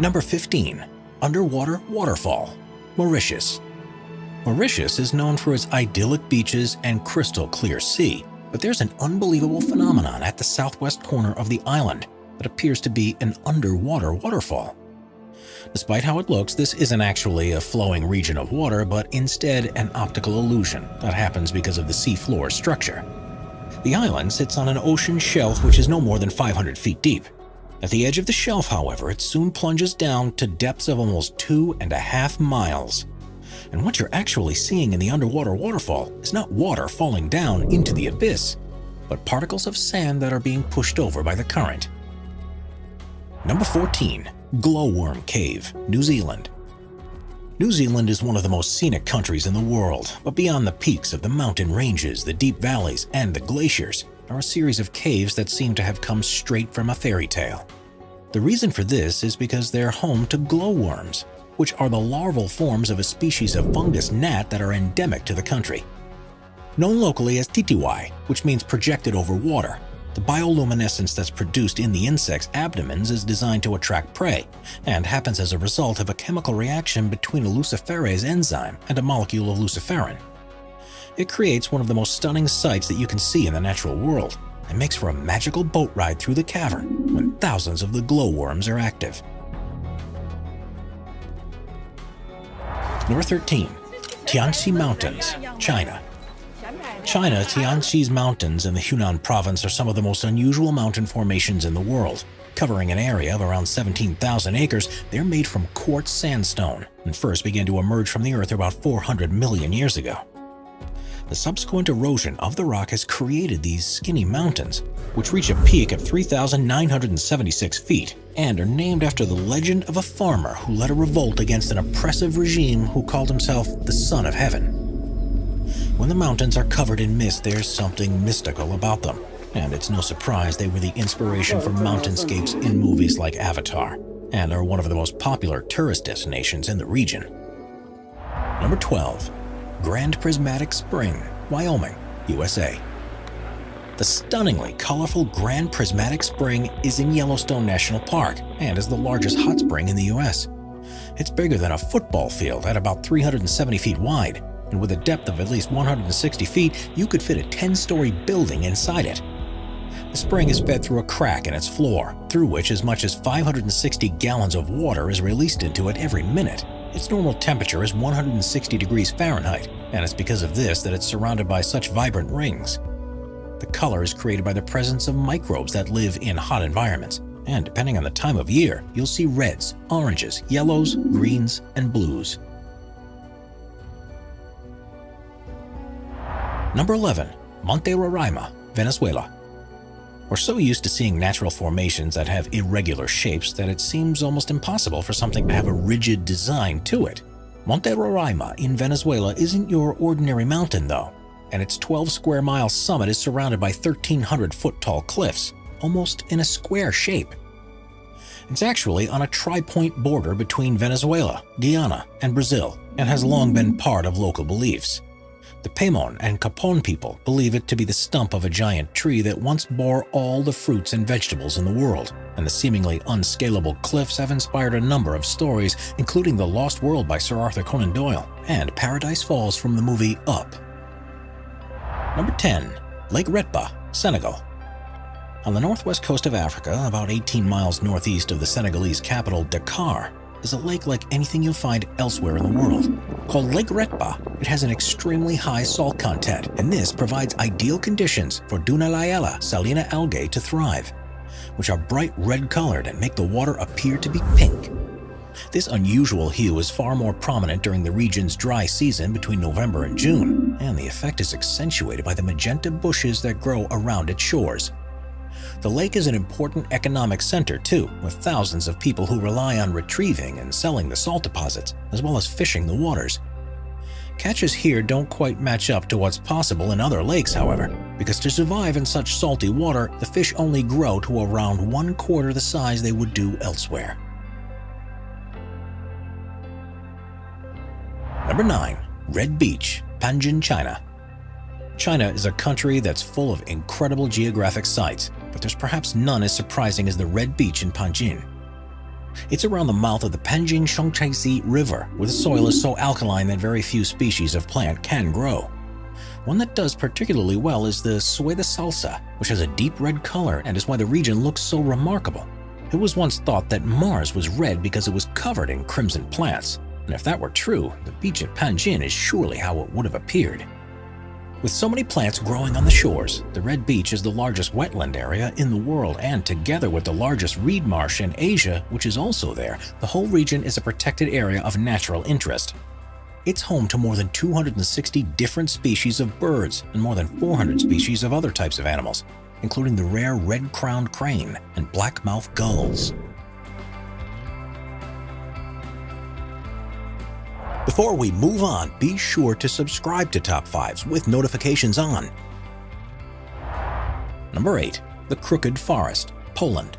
Number 15. Underwater Waterfall, Mauritius. Mauritius is known for its idyllic beaches and crystal clear sea, but there's an unbelievable phenomenon at the southwest corner of the island that appears to be an underwater waterfall. Despite how it looks, this isn't actually a flowing region of water, but instead an optical illusion that happens because of the seafloor structure. The island sits on an ocean shelf which is no more than 500 feet deep. At the edge of the shelf, however, it soon plunges down to depths of almost 2.5 miles. And what you're actually seeing in the underwater waterfall is not water falling down into the abyss, but particles of sand that are being pushed over by the current. Number 14. Glowworm Cave, New Zealand. New Zealand is one of the most scenic countries in the world, but beyond the peaks of the mountain ranges, the deep valleys, and the glaciers are a series of caves that seem to have come straight from a fairy tale. The reason for this is because they're home to glowworms, which are the larval forms of a species of fungus gnat that are endemic to the country. Known locally as titiwai, which means projected over water, the bioluminescence that's produced in the insect's abdomens is designed to attract prey and happens as a result of a chemical reaction between a luciferase enzyme and a molecule of luciferin. It creates one of the most stunning sights that you can see in the natural world and makes for a magical boat ride through the cavern when thousands of the glowworms are active. Number 13. Tianxi Mountains, China. Tianxi's mountains in the Hunan province are some of the most unusual mountain formations in the world. Covering an area of around 17,000 acres, they're made from quartz sandstone and first began to emerge from the earth about 400 million years ago. The subsequent erosion of the rock has created these skinny mountains, which reach a peak of 3,976 feet and are named after the legend of a farmer who led a revolt against an oppressive regime who called himself the Son of Heaven. When the mountains are covered in mist, there's something mystical about them, and it's no surprise they were the inspiration for mountainscapes in movies like Avatar, and are one of the most popular tourist destinations in the region. Number 12. Grand Prismatic Spring, Wyoming, USA. The stunningly colorful Grand Prismatic Spring is in Yellowstone National Park and is the largest hot spring in the US. It's bigger than a football field at about 370 feet wide, and with a depth of at least 160 feet, you could fit a 10-story building inside it. The spring is fed through a crack in its floor, through which as much as 560 gallons of water is released into it every minute. Its normal temperature is 160 degrees Fahrenheit, and it's because of this that it's surrounded by such vibrant rings. The color is created by the presence of microbes that live in hot environments, and depending on the time of year, you'll see reds, oranges, yellows, greens, and blues. Number 11. Monte Roraima, Venezuela. We're so used to seeing natural formations that have irregular shapes that it seems almost impossible for something to have a rigid design to it. Monte Roraima in Venezuela isn't your ordinary mountain though, and its 12-square-mile summit is surrounded by 1,300-foot-tall cliffs, almost in a square shape. It's actually on a tri-point border between Venezuela, Guyana, and Brazil, and has long been part of local beliefs. The Paimon and Capon people believe it to be the stump of a giant tree that once bore all the fruits and vegetables in the world, and the seemingly unscalable cliffs have inspired a number of stories, including The Lost World by Sir Arthur Conan Doyle and Paradise Falls from the movie Up. Number 10. Lake Retba, Senegal. On the northwest coast of Africa, about 18 miles northeast of the Senegalese capital, Dakar, is a lake like anything you'll find elsewhere in the world. Called Lake Retba, it has an extremely high salt content, and this provides ideal conditions for Dunaliella salina algae to thrive, which are bright red-colored and make the water appear to be pink. This unusual hue is far more prominent during the region's dry season between November and June, and the effect is accentuated by the magenta bushes that grow around its shores. The lake is an important economic center too, with thousands of people who rely on retrieving and selling the salt deposits, as well as fishing the waters. Catches here don't quite match up to what's possible in other lakes, however, because to survive in such salty water, the fish only grow to around 1/4 the size they would do elsewhere. Number 9. Red Beach, Panjin, China. China is a country that's full of incredible geographic sites, but there's perhaps none as surprising as the Red Beach in Panjin. It's around the mouth of the Panjin Shangchaisi River, where the soil is so alkaline that very few species of plant can grow. One that does particularly well is the sueda salsa, which has a deep red color and is why the region looks so remarkable. It was once thought that Mars was red because it was covered in crimson plants, and if that were true, the beach at Panjin is surely how it would have appeared. With so many plants growing on the shores, the Red Beach is the largest wetland area in the world, and together with the largest reed marsh in Asia, which is also there, the whole region is a protected area of natural interest. It's home to more than 260 different species of birds and more than 400 species of other types of animals, including the rare red-crowned crane and black-mouthed gulls. Before we move on, be sure to subscribe to Top 5s with notifications on. Number 8. The Crooked Forest, Poland.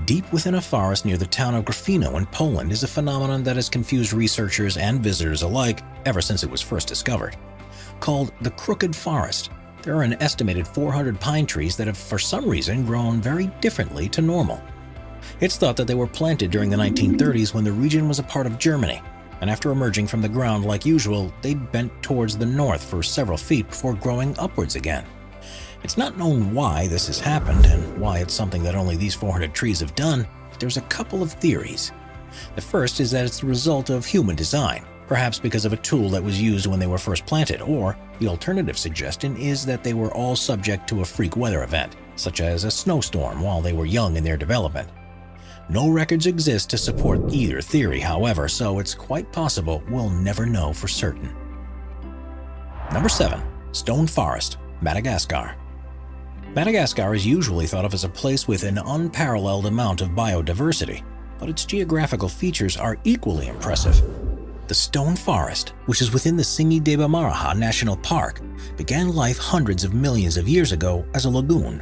Deep within a forest near the town of Grafino in Poland is a phenomenon that has confused researchers and visitors alike ever since it was first discovered. Called the Crooked Forest, there are an estimated 400 pine trees that have for some reason grown very differently to normal. It's thought that they were planted during the 1930s when the region was a part of Germany, and after emerging from the ground like usual, they bent towards the north for several feet before growing upwards again. It's not known why this has happened and why it's something that only these 400 trees have done, but there's a couple of theories. The first is that it's the result of human design, perhaps because of a tool that was used when they were first planted, or the alternative suggestion is that they were all subject to a freak weather event, such as a snowstorm while they were young in their development. No records exist to support either theory, however, so it's quite possible we'll never know for certain. Number 7. Stone Forest, Madagascar. Madagascar is usually thought of as a place with an unparalleled amount of biodiversity, but its geographical features are equally impressive. The Stone Forest, which is within the Singi-Deba-Maraha National Park, began life hundreds of millions of years ago as a lagoon.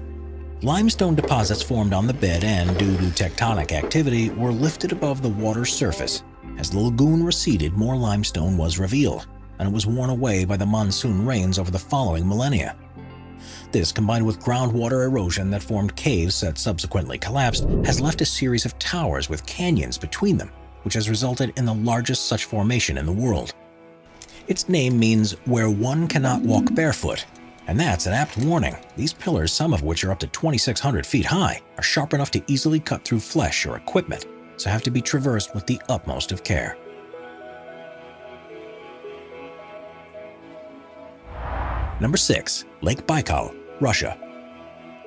Limestone deposits formed on the bed and, due to tectonic activity, were lifted above the water's surface. As the lagoon receded, more limestone was revealed, and it was worn away by the monsoon rains over the following millennia. This, combined with groundwater erosion that formed caves that subsequently collapsed, has left a series of towers with canyons between them, which has resulted in the largest such formation in the world. Its name means "where one cannot walk barefoot," and that's an apt warning. These pillars, some of which are up to 2,600 feet high, are sharp enough to easily cut through flesh or equipment, so have to be traversed with the utmost of care. Number 6. Lake Baikal, Russia.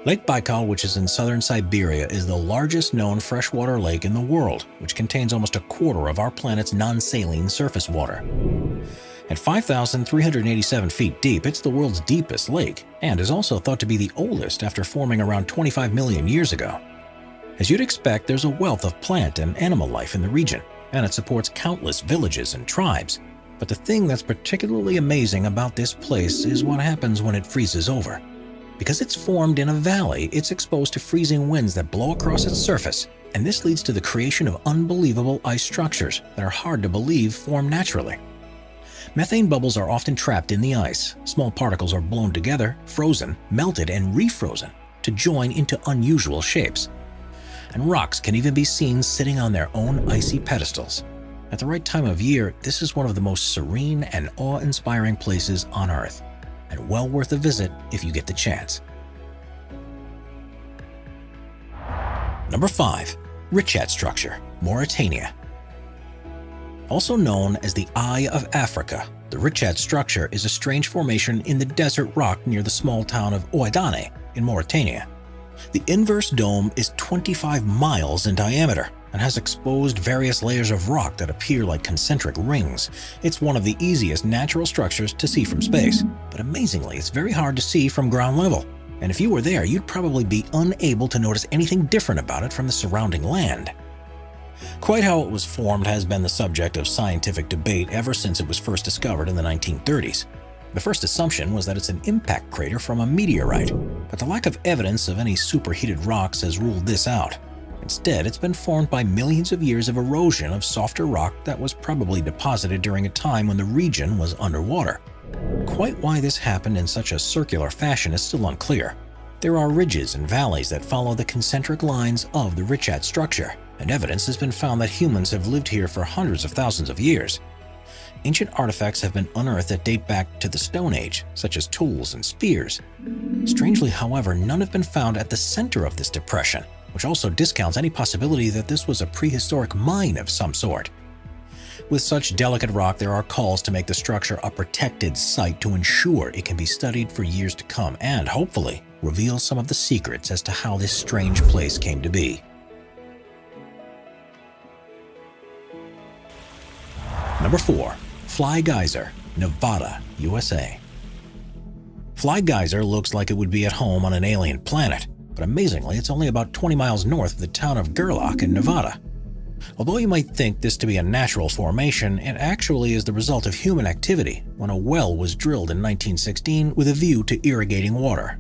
Lake Baikal, which is in southern Siberia, is the largest known freshwater lake in the world, which contains almost a quarter of our planet's non-saline surface water. At 5,387 feet deep, it's the world's deepest lake, and is also thought to be the oldest after forming around 25 million years ago. As you'd expect, there's a wealth of plant and animal life in the region, and it supports countless villages and tribes. But the thing that's particularly amazing about this place is what happens when it freezes over. Because it's formed in a valley, it's exposed to freezing winds that blow across its surface, and this leads to the creation of unbelievable ice structures that are hard to believe form naturally. Methane bubbles are often trapped in the ice. Small particles are blown together, frozen, melted, and refrozen to join into unusual shapes. And rocks can even be seen sitting on their own icy pedestals. At the right time of year, this is one of the most serene and awe-inspiring places on Earth, and well worth a visit if you get the chance. Number 5. Richat Structure, Mauritania. Also known as the Eye of Africa, the Richat Structure is a strange formation in the desert rock near the small town of Ouadane in Mauritania. The inverse dome is 25 miles in diameter and has exposed various layers of rock that appear like concentric rings. It's one of the easiest natural structures to see from space, but amazingly, it's very hard to see from ground level. And if you were there, you'd probably be unable to notice anything different about it from the surrounding land. Quite how it was formed has been the subject of scientific debate ever since it was first discovered in the 1930s. The first assumption was that it's an impact crater from a meteorite, but the lack of evidence of any superheated rocks has ruled this out. Instead, it's been formed by millions of years of erosion of softer rock that was probably deposited during a time when the region was underwater. Quite why this happened in such a circular fashion is still unclear. There are ridges and valleys that follow the concentric lines of the Richat structure, and evidence has been found that humans have lived here for hundreds of thousands of years. Ancient artifacts have been unearthed that date back to the Stone Age, such as tools and spears. Strangely, however, none have been found at the center of this depression, which also discounts any possibility that this was a prehistoric mine of some sort. With such delicate rock, there are calls to make the structure a protected site to ensure it can be studied for years to come and, hopefully, reveal some of the secrets as to how this strange place came to be. Number 4. Fly Geyser, Nevada, USA. Fly Geyser looks like it would be at home on an alien planet, but amazingly, it's only about 20 miles north of the town of Gerlach in Nevada. Although you might think this to be a natural formation, it actually is the result of human activity when a well was drilled in 1916 with a view to irrigating water.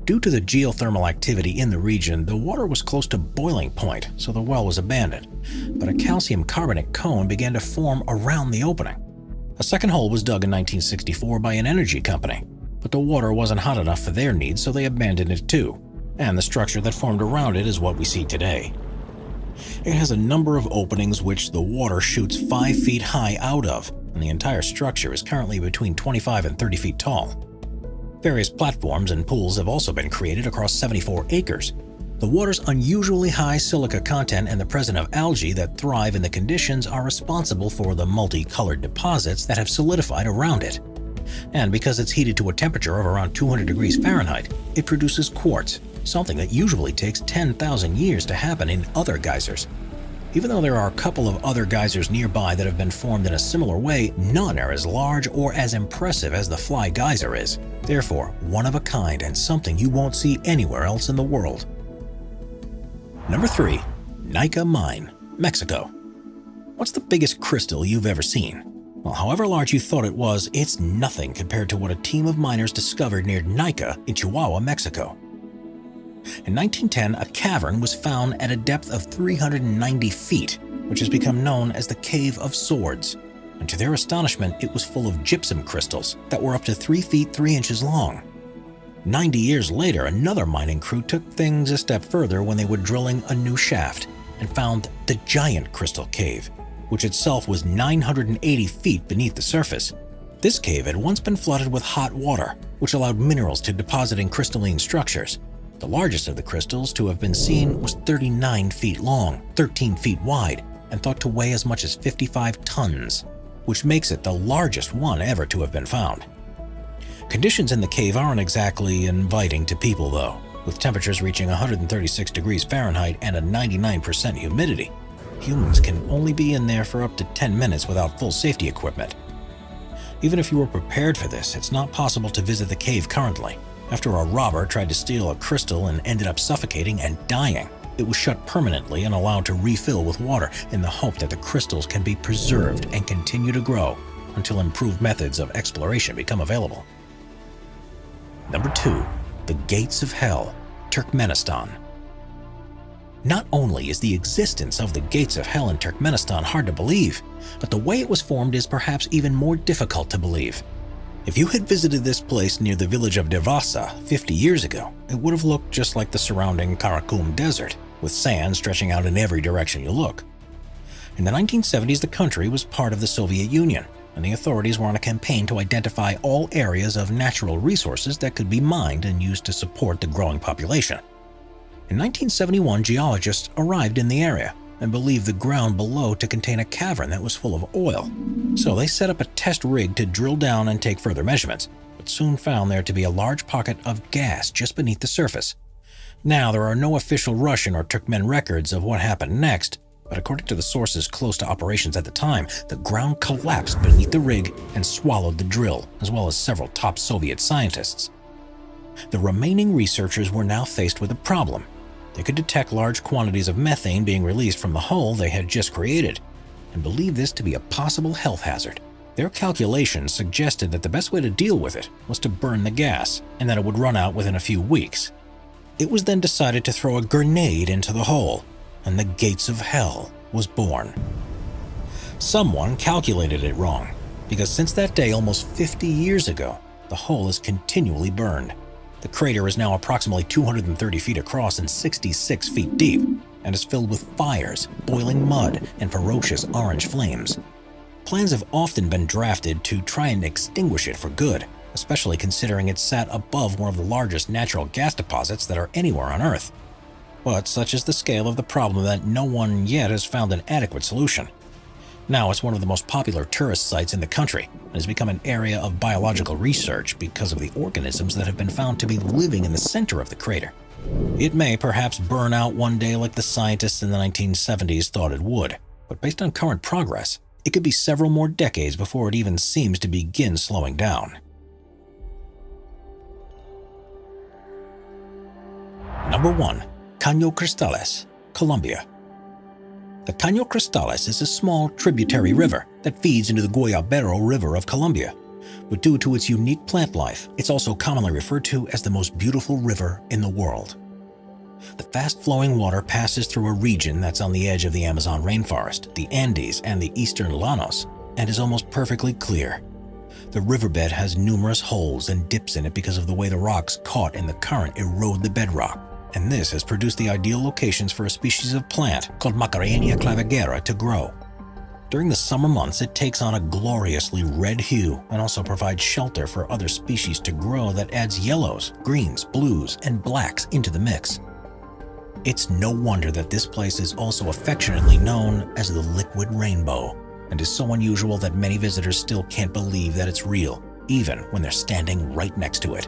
Due to the geothermal activity in the region, the water was close to boiling point, so the well was abandoned, but a calcium carbonate cone began to form around the opening. A second hole was dug in 1964 by an energy company, but the water wasn't hot enough for their needs, so they abandoned it too, and the structure that formed around it is what we see today. It has a number of openings which the water shoots 5 feet high out of, and the entire structure is currently between 25 and 30 feet tall. Various platforms and pools have also been created across 74 acres. The water's unusually high silica content and the presence of algae that thrive in the conditions are responsible for the multicolored deposits that have solidified around it. And because it's heated to a temperature of around 200 degrees Fahrenheit, it produces quartz, something that usually takes 10,000 years to happen in other geysers. Even though there are a couple of other geysers nearby that have been formed in a similar way, none are as large or as impressive as the Fly Geyser is. Therefore, one of a kind and something you won't see anywhere else in the world. Number 3. Nica Mine, Mexico. What's the biggest crystal you've ever seen? Well, however large you thought it was, it's nothing compared to what a team of miners discovered near Nica in Chihuahua, Mexico. In 1910, a cavern was found at a depth of 390 feet, which has become known as the Cave of Swords. And to their astonishment, it was full of gypsum crystals that were up to 3 feet 3 inches long. 90 years later, another mining crew took things a step further when they were drilling a new shaft and found the Giant Crystal Cave, which itself was 980 feet beneath the surface. This cave had once been flooded with hot water, which allowed minerals to deposit in crystalline structures. The largest of the crystals to have been seen was 39 feet long, 13 feet wide, and thought to weigh as much as 55 tons, which makes it the largest one ever to have been found. Conditions in the cave aren't exactly inviting to people though, with temperatures reaching 136 degrees Fahrenheit and a 99% humidity. Humans can only be in there for up to 10 minutes without full safety equipment. Even if you were prepared for this, it's not possible to visit the cave currently. After a robber tried to steal a crystal and ended up suffocating and dying, it was shut permanently and allowed to refill with water in the hope that the crystals can be preserved and continue to grow until improved methods of exploration become available. Number 2. The Gates of Hell, Turkmenistan. Not only is the existence of the Gates of Hell in Turkmenistan hard to believe, but the way it was formed is perhaps even more difficult to believe. If you had visited this place near the village of Devasa 50 years ago, it would have looked just like the surrounding Karakum Desert, with sand stretching out in every direction you look. In the 1970s, the country was part of the Soviet Union, and the authorities were on a campaign to identify all areas of natural resources that could be mined and used to support the growing population. In 1971, geologists arrived in the area and believed the ground below to contain a cavern that was full of oil. So they set up a test rig to drill down and take further measurements, but soon found there to be a large pocket of gas just beneath the surface. Now, there are no official Russian or Turkmen records of what happened next, but according to the sources close to operations at the time, the ground collapsed beneath the rig and swallowed the drill, as well as several top Soviet scientists. The remaining researchers were now faced with a problem. They could detect large quantities of methane being released from the hole they had just created, and believed this to be a possible health hazard. Their calculations suggested that the best way to deal with it was to burn the gas, and that it would run out within a few weeks. It was then decided to throw a grenade into the hole, and the Gates of Hell was born. Someone calculated it wrong, because since that day almost 50 years ago, the hole has continually burned. The crater is now approximately 230 feet across and 66 feet deep, and is filled with fires, boiling mud, and ferocious orange flames. Plans have often been drafted to try and extinguish it for good, especially considering it sat above one of the largest natural gas deposits that are anywhere on Earth. But such is the scale of the problem that no one yet has found an adequate solution. Now it's one of the most popular tourist sites in the country and has become an area of biological research because of the organisms that have been found to be living in the center of the crater. It may perhaps burn out one day like the scientists in the 1970s thought it would, but based on current progress, it could be several more decades before it even seems to begin slowing down. Number 1. Caño Cristales, Colombia. The Caño Cristales is a small tributary river that feeds into the Guayabero River of Colombia, but due to its unique plant life, it's also commonly referred to as the most beautiful river in the world. The fast-flowing water passes through a region that's on the edge of the Amazon rainforest, the Andes, and the eastern Llanos, and is almost perfectly clear. The riverbed has numerous holes and dips in it because of the way the rocks caught in the current erode the bedrock, and this has produced the ideal locations for a species of plant called Macarenia clavigera to grow. During the summer months, it takes on a gloriously red hue and also provides shelter for other species to grow that adds yellows, greens, blues, and blacks into the mix. It's no wonder that this place is also affectionately known as the liquid rainbow, and is so unusual that many visitors still can't believe that it's real, even when they're standing right next to it.